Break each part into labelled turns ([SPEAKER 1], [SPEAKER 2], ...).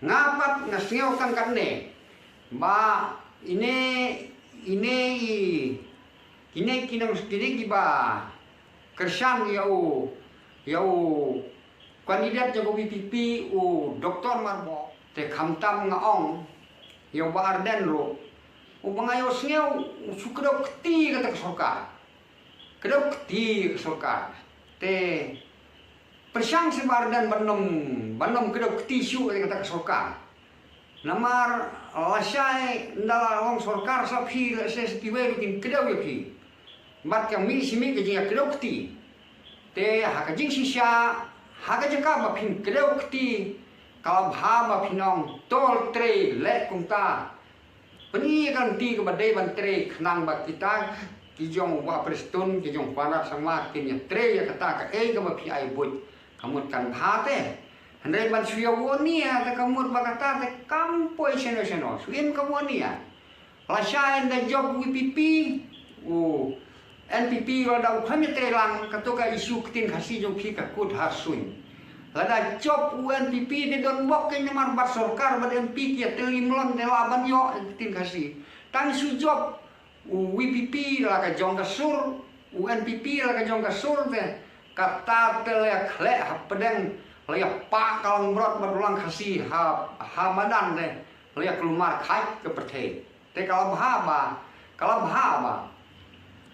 [SPEAKER 1] ngapat ngasngeokan karne ba ini kinang kini ba kersan yau kandidat Jokowi pipi doktor marbo te khamtam ngaong yau ba arden ro bangayo sneo sukro kti kata sorkar kedok kti sorkar te persang sebardan bandom kedok kti syu kata sorkar namar lasai ndala long sorkar saphi se stiwe kin kedok yapi mat yang mi simi ke jinga kedok kti te hakajing sisya hakajaka ba phin kedok kti kalau bha pinong tol tre le kumta Peni kan ti ke badai bantre kenang bak kita kijong wa prestun kijong parat sama kinya tre ya kata ke ke mapi ai bot kamut kan bhate handai ban suya wonia ta kamut bakata te kampoi seno suin kamonia lasai da job WPP NPP wala khami tre lang katoka isu kitin khasi jong phi ka kut hasun lada job UNPP di don bok ke nyamar bar sorkar bad MP kia telimlon de laban yo tin kasih tang su job WPP la ka jong ka sur UNPP la ka jong ka sur te kata tele khle pedeng le pa kalong brot badulang kasih ha madan de le kelumar khai ke perthe te kalau bahaba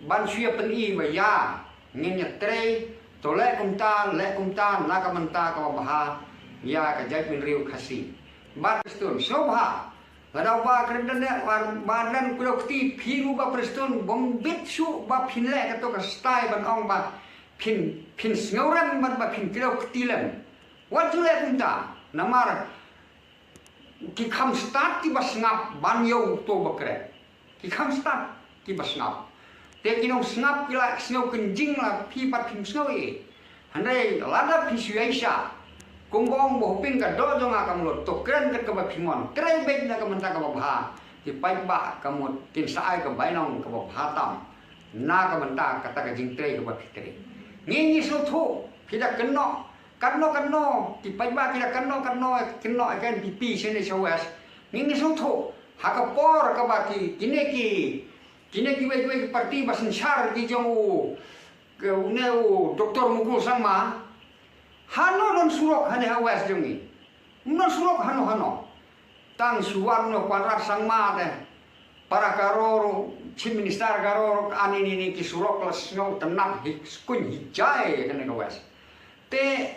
[SPEAKER 1] ban suya peni ba ya ngenya tre tolek kumta naka menta ka baha ya ka jai min riu khasi bat stun shobha ladau ba krendane war badan kulokti phiru ba prestun bombit su ba phinle ka to ka stai ban ong ba phin sngoran ban ba phin kulokti lem wat jule kumta namar ki kham start ki basngap ban yo to bakre ki kham start ki basngap te kinong snap kila snow kenjing la pi pat pim snow handai lada pi suaisa kunggong bo ping ka do jonga kamlo to kren ka ba pimon tre bek na ka menta ka ba ti pai ba kamut tin sai ka bainong ka ba tam na ka menta kata ka jing tre ka ba tre ngi so thu pida kenno ti pai ba kila kenno kan pipi sene sawes ngi so thu hakapor ka ba ki kini kiwe parti basin syar ki jong ke uneu doktor mukul sama hano non surok hane hawas jongi non surok hano tang suwarno kwadrat sangma de para karoro chief minister karoro ani ni ki surok las no tenang kun hijai kane kawas te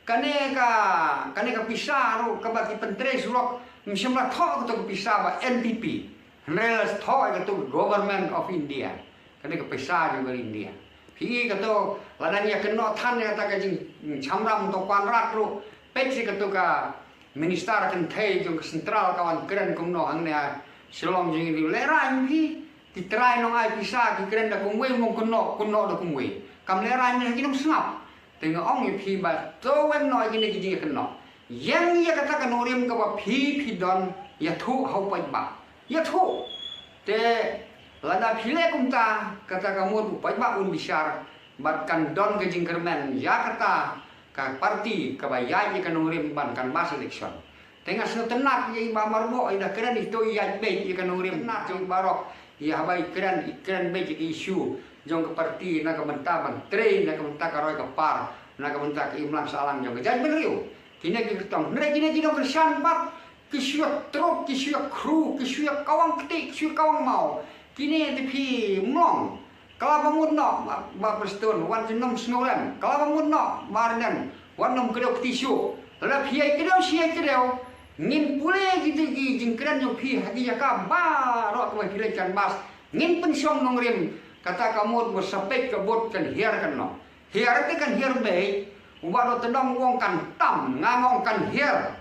[SPEAKER 1] kane ka pisaro ka baki pentre surok msimla tho to pisah ba NPP Relas thoi itu government of India, kene ke pesa juga India. Phi kato ladanya keno than ya ta ka jing chamram to kwanrat ru peci kato ka minister kan thai jong sentral kawan keren kumno hangnya silom jing di leran phi titrai no ai pisa ki keren da kumwe mong kuno da kumwe kam leran ni kinong snap tenga ong phi ba to wen no gini gini keno yang ya kata kan orim ka ba phi don ya thu hau pai ba ya thu te lada phile kumta kata kamu pai ba un bisar bat kan don ke jingkermen ya kata ka parti ka bayai kan urim ban kan mas election tenga sno tenat ye ba marbo ida keren itu ya be ye kan urim na jong barok ya bai keren be ke isu jong ke parti na ka menta ban tre na ka menta ka roi ka par na ka menta ke imlan salang jong jan benriu kine ke tong ne kine kino kersan bat kisuya truk, kisuya kru, kisuya kawang ketik, kisuya kawang mau. Kini tapi mong. Kalau bangun no, ba prestun, wan jenom snolan. Kalau bangun no, marnen, wan nom kedok tisu. Lalu piai kedok siai kedok. Ngin pule gitu jingkran jo pi hagi jaka ba ro ka pile kan bas. Ngin pensiong nongrim kata kamu bersapek kebot kan hiar kan no. Hiar itu kan hiar baik. Ubaro tedong wong kan tam ngamong kan hiar.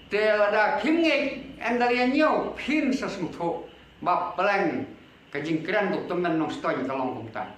[SPEAKER 1] Telada kimnge endalianyo pin sasmuto bap peleng kajingkran dokter men nong stoi kalong kumta